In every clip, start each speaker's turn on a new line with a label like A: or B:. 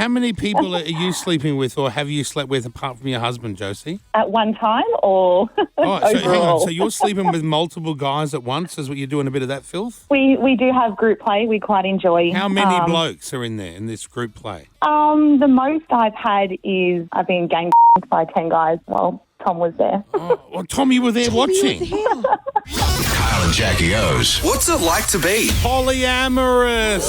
A: how many people are you sleeping with or have you slept with apart from your husband, Josie?
B: At one time or
A: So hang on.
B: overall?
A: So you're sleeping with multiple guys at once? Is what you're doing a bit of that filth?
B: We do have group play. We quite enjoy.
A: How many blokes are in there in this group play?
B: The most I've had is I've been gang by 10 guys. Well, Tom was there.
A: Oh, well, Tom, you were there watching.
C: Kyle and Jackie O's. What's it like to be
A: Polyamorous.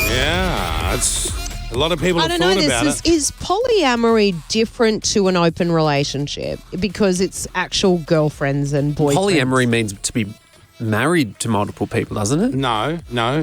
A: Yeah, it's a lot of people have thought about it.
D: Is polyamory different to an open relationship because it's actual girlfriends and boyfriends?
E: Polyamory means to be married to multiple people, doesn't it?
A: No.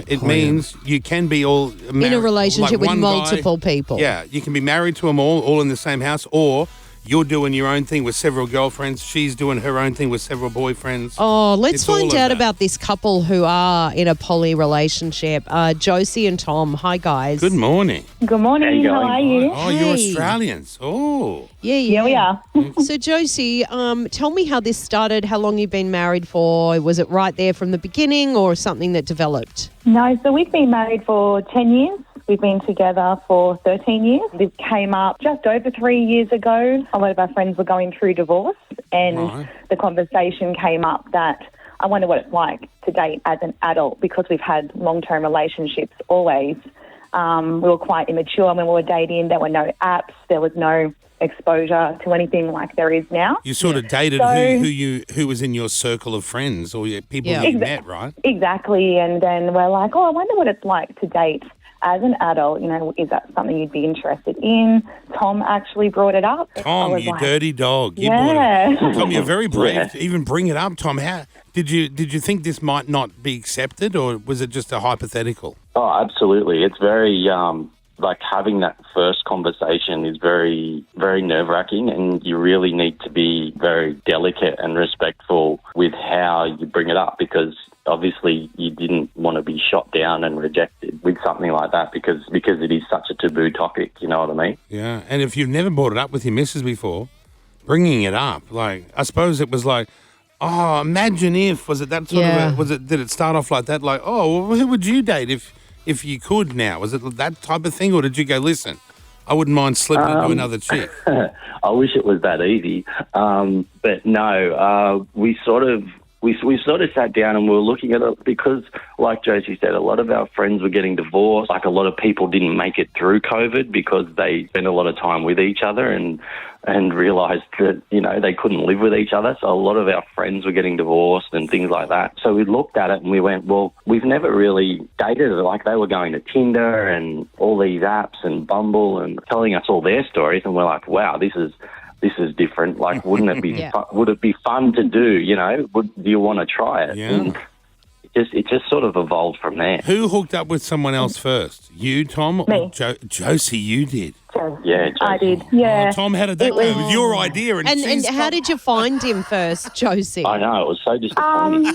A: It means you can be all married,
D: in a relationship
A: like
D: with
A: one
D: multiple
A: guy.
D: people.
A: Yeah, you can be married to them all in the same house, or you're doing your own thing with several girlfriends. She's doing her own thing with several boyfriends.
D: Oh, let's
A: It's all
D: find
A: of
D: out
A: that.
D: about this couple who are in a poly relationship. Josie and Tom. Hi, guys.
A: Good morning.
B: Good morning. How are you?
A: Oh, you're
D: Hey.
A: Australians. Oh.
B: Yeah, we are.
D: So, Josie, tell me how this started, how long you've been married for. Was it right there from the beginning or something that developed?
B: No, so we've been married for 10 years. We've been together for 13 years. This came up just over 3 years ago. A lot of our friends were going through divorce, and
A: Right.
B: the conversation came up that I wonder what it's like to date as an adult, because we've had long-term relationships always. We were quite immature when we were dating. There were no apps. There was no exposure to anything like there is now.
A: You sort of dated
B: So-
A: who was in your circle of friends or your people
D: Yeah.
A: you met, right?
B: Exactly, and then we're like, I wonder what it's like to date as an adult. You know, is that something you'd be interested in? Tom actually brought it up. I
A: Tom,
B: was
A: you
B: like,
A: dirty dog. You
B: Yeah.
A: brought it. Tom, you're very brave to even bring it up, Tom. How did you think this might not be accepted, or was it just a hypothetical?
F: Oh, absolutely. It's very, like having that first conversation is very, very nerve-wracking, and you really need to be very delicate and respectful with how you bring it up, because obviously you didn't want to be shot down and rejected with something like that because it is such a taboo topic, you know what I mean?
A: Yeah, and if you've never brought it up with your missus before, bringing it up, like, I suppose it was like, oh, imagine if, was it that sort of, did it start off like that? Like, oh, well, who would you date if you could now? Was it that type of thing, or did you go, listen, I wouldn't mind slipping into another chick?
F: I wish it was that easy. But no, we sort of sat down and we were looking at it because, like Josie said, a lot of our friends were getting divorced. Like, a lot of people didn't make it through COVID because they spent a lot of time with each other and realised that, you know, they couldn't live with each other. So a lot of our friends were getting divorced and things like that. So we looked at it and we went, well, we've never really dated. Like, they were going to Tinder and all these apps and Bumble and telling us all their stories, and we're like, wow, this is different. Like, wouldn't it be would it be fun to do? You know, do you want to try it?
A: Yeah.
F: And it just sort of evolved from there.
A: Who hooked up with someone else first? You, Tom, or
B: Me.
A: Josie? You did.
F: Yeah,
B: I
F: Josie.
B: did. Yeah.
A: Oh, Tom, how did that go? It was your idea, and
D: And
A: she's
D: how did you find him first, Josie?
F: I know, it was so disappointing.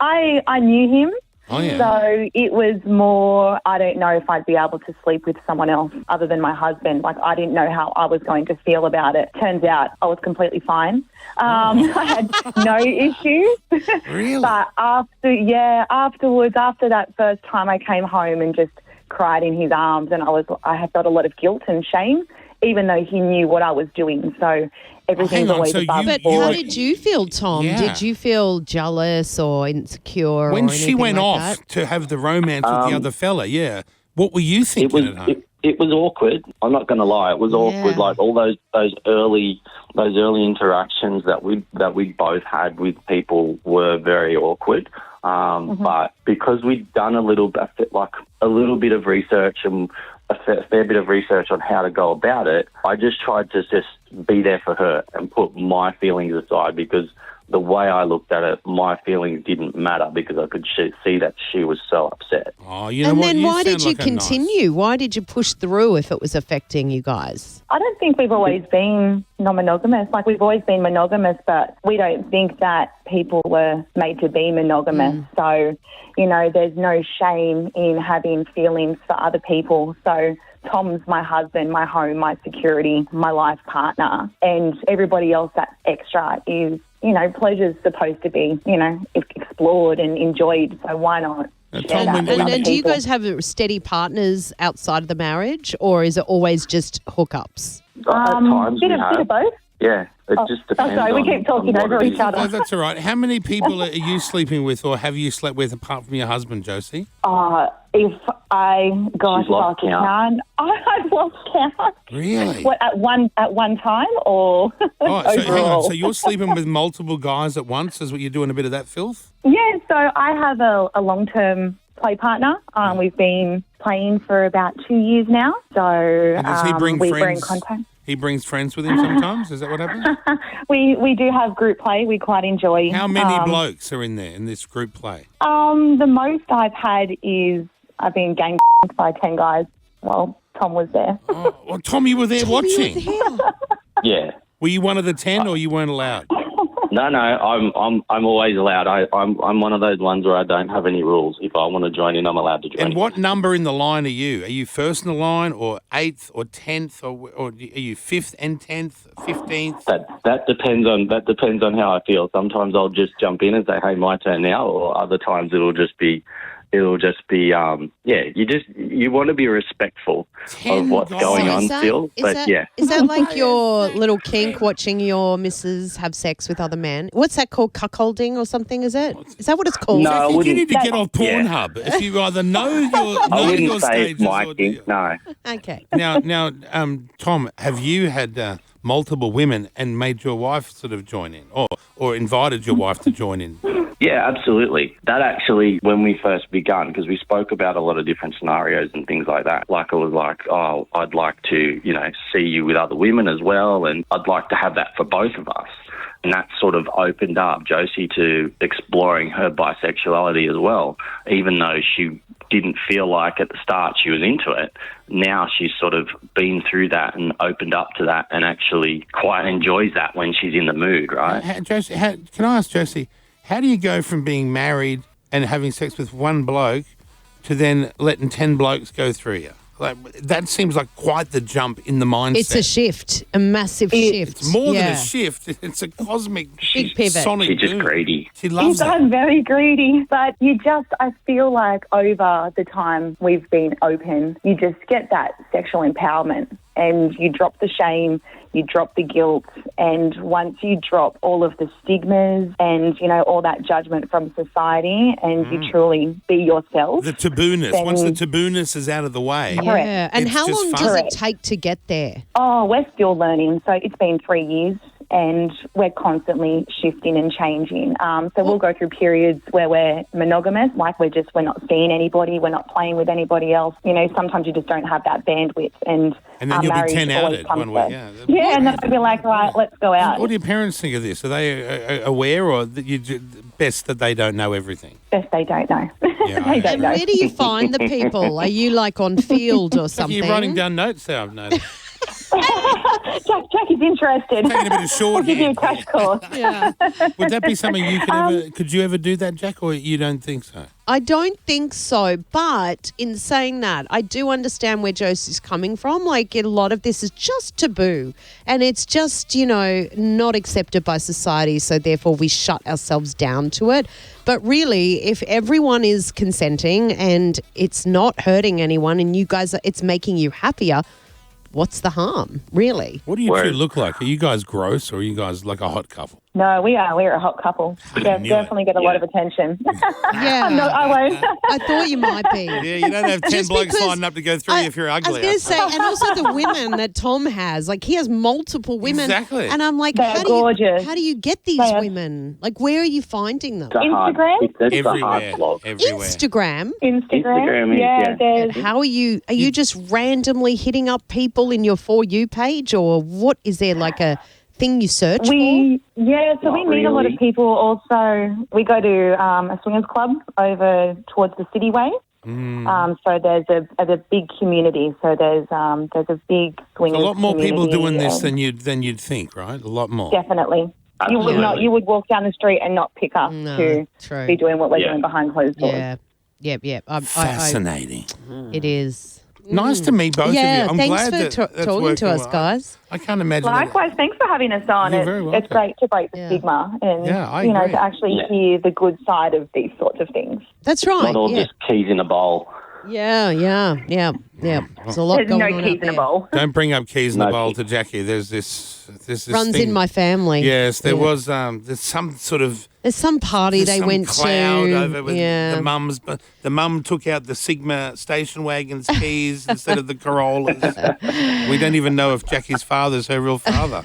B: I knew him.
A: Oh, yeah.
B: So it was more, I don't know if I'd be able to sleep with someone else other than my husband. Like, I didn't know how I was going to feel about it. Turns out I was completely fine. I had no issues.
A: Really?
B: But afterwards, after that first time, I came home and just cried in his arms, and I had felt a lot of guilt and shame, even though he knew what I was doing. So everything's
A: hang on,
B: always
A: so
B: above
A: you-
D: But
B: board.
D: how did you feel, Tom?
A: Yeah.
D: Did you feel jealous or insecure?
A: When
D: or
A: she
D: anything
A: went
D: like
A: off
D: that?
A: to have the romance with the other fella, what were you thinking at home?
F: It was awkward. I'm not going to lie. It was awkward. Like, all those early interactions that we both had with people were very awkward. But because we'd done a little bit of research and a fair bit of research on how to go about it, I just tried to just be there for her and put my feelings aside, because the way I looked at it, my feelings didn't matter, because I could see that she was so upset.
A: Oh, you know
D: And
A: what?
D: then why did
A: sound
D: you
A: like a nice-
D: continue? Why did you push through if it was affecting you guys?
B: I don't think we've always been non-monogamous. Like, we've always been monogamous, but we don't think that people were made to be monogamous. So, you know, there's no shame in having feelings for other people. So Tom's my husband, my home, my security, my life partner, and everybody else that's extra is, you know, pleasure's supposed to be, you know, explored and enjoyed. So why not share that with
D: And
B: other
D: then do you
B: people.
D: guys have steady partners outside of the marriage, or is it always just hookups?
F: At times
B: bit
F: we
B: of
F: have.
B: both.
F: Yeah, it just depends.
B: sorry, we
F: on,
B: keep talking
F: on what
B: over
F: it
B: each
F: is.
B: other.
A: That's all right. How many people are you sleeping with, or have you slept with apart from your husband, Josie?
B: If I, gosh,
F: She's lost count.
B: I've lost count.
A: Really?
B: What, at one time or
A: Oh, so hang on.
B: overall?
A: So you're sleeping with multiple guys at once? Is what you're doing a bit of that filth?
B: Yeah, so I have a long-term play partner. We've been playing for about 2 years now. So
A: And does he bring
B: we're
A: friends?
B: in contact.
A: He brings friends with him sometimes. Is that what happens?
B: We do have group play. We quite enjoy.
A: How many blokes are in there in this group play?
B: The most I've had is I've been gang by 10 guys. Well, Tom was there.
A: Oh, well, Tom, you were there watching.
F: Yeah.
A: Were you one of the 10, or you weren't allowed?
F: No, I'm always allowed. I'm one of those ones where I don't have any rules. If I want to join in, I'm allowed to join.
A: And what number in the line are you? Are you first in the line, or 8th, or 10th, or are you 5th and 10th, 15th?
F: That depends on how I feel. Sometimes I'll just jump in and say, "Hey, my turn now," or other times it'll just be you want to be respectful of what's going on still.
D: Is that like your little kink, watching your missus have sex with other men? What's that called? Cuckolding or something, is it? Is that what it's called?
F: No, I
A: I think you
F: wouldn't-
A: need to get off Pornhub. If you either know your
F: I wouldn't
A: your
F: say it's
A: stages
F: my
A: or
F: kink. No.
D: Okay.
A: Now, Tom, have you had multiple women and made your wife sort of join in, or invited your wife to join in?
F: Yeah, absolutely. That actually, when we first begun, because we spoke about a lot of different scenarios and things like that, like I was like, oh, I'd like to, see you with other women as well, and I'd like to have that for both of us. And that sort of opened up Josie to exploring her bisexuality as well, even though she didn't feel like at the start she was into it. Now she's sort of been through that and opened up to that and actually quite enjoys that when she's in the mood, right?
A: Josie, can I ask Josie, how do you go from being married and having sex with one bloke to then letting 10 blokes go through you? Like, that seems like quite the jump in the mindset.
D: It's a shift, a massive shift.
A: It's more than
D: Yeah.
A: a shift. It's a cosmic
D: Big pivot.
A: sonic
F: She's just
A: boom.
F: greedy.
A: She loves it.
B: I'm very greedy, but I feel like over the time we've been open, you just get that sexual empowerment and you drop the shame, you drop the guilt, and once you drop all of the stigmas and, all that judgment from society and you truly be yourself.
A: The taboo-ness.
B: then-
A: Once the taboo-ness is out of the way.
D: Yeah. And
A: It's
D: how
A: just
D: long
A: fun.
D: does it
B: Correct.
D: take to get there?
B: Oh, we're still learning. So it's been 3 years and we're constantly shifting and changing. So we'll go through periods where we're monogamous, like we're not seeing anybody, we're not playing with anybody else. Sometimes you just don't have that bandwidth. And
A: And then you'll be
B: marriage
A: 10
B: always
A: outed
B: comes
A: one way.
B: first. Yeah, and then I'd be like, right, let's go out.
A: What do your parents think of this? Are they aware, or that best that they don't know everything?
B: Best they don't know.
A: Yeah,
B: they don't
D: And
B: know.
D: where do you find the people? Are you like on field or
A: Like
D: something?
A: you're writing down notes there, I've noticed.
B: Jack is interested.
A: Taking a bit of
B: I'll give you a
A: shorthand.
B: crash course.
D: Yeah.
A: Would that be something you could you ever do that, Jack, or you don't think so?
D: I don't think so, but in saying that, I do understand where Josie's coming from. Like, a lot of this is just taboo and it's just, not accepted by society, so therefore we shut ourselves down to it. But really, if everyone is consenting and it's not hurting anyone and it's making you happier, what's the harm, really?
A: What do you two look like? Are you guys gross, or are you guys like a hot couple?
B: No, we are. We're a hot couple.
A: knew it.
B: Definitely get a lot of attention.
D: Yeah.
B: No, I won't.
D: I thought you might be.
A: Yeah, you don't have 10
D: Just
A: blokes
D: because
A: lining up to go through you if you're
D: I was
A: ugly.
D: going to say, and also the women that Tom has, like he has multiple women.
A: Exactly.
D: And I'm like,
B: They're gorgeous.
D: how do you get these
B: They are-
D: women? Like, where are you finding them?
F: It's a hard-
B: Instagram?
F: It's a
A: Everywhere.
F: hard slog.
A: Everywhere.
D: Instagram.
F: Instagram is, yeah.
B: There's
D: How are you just randomly hitting up people in your For You page, or what is there like a thing you search for?
B: we meet a lot of
F: really.
B: people. Also, we go to a swingers club over towards the City Way. So there's a big community. So there's a big swingers.
A: A lot more people
B: community
A: doing this
B: and
A: than you'd think, right? A lot more.
B: definitely. You would
F: Absolutely.
B: you would walk down the street and not pick up
D: No,
B: to
D: true.
B: be doing what we're
F: Yeah.
B: doing behind closed doors.
D: Yeah. Yep.
A: Fascinating.
D: It is.
A: Nice to meet both
D: Yeah,
A: of you. I'm
D: thanks
A: glad
D: for
A: that's
D: talking
A: working
D: to us,
A: well.
D: guys.
A: I can't imagine that.
B: Likewise, thanks for having us on.
A: You're very welcome.
B: It's great to break the
D: Yeah.
B: stigma and,
A: Yeah, I agree.
B: to actually hear the good side of these sorts of things.
D: That's right.
F: Not all
D: yeah.
F: just keys in a bowl.
D: Yeah. There's a lot
B: There's
D: going
B: no
D: on
B: keys
D: out
B: in a
D: there.
B: bowl.
A: Don't bring up keys in the
F: No
A: bowl
F: keys.
A: to Jackie. There's this
D: Runs
A: thing.
D: in my family.
A: Yes, there
D: Yeah.
A: was there's some sort of
D: There's some party
A: there's
D: they
A: some
D: went
A: cloud
D: to.
A: over with
D: yeah.
A: the mums, but the mum took out the Sigma station wagon's keys instead of the Corollas. We don't even know if Jackie's father's her real father.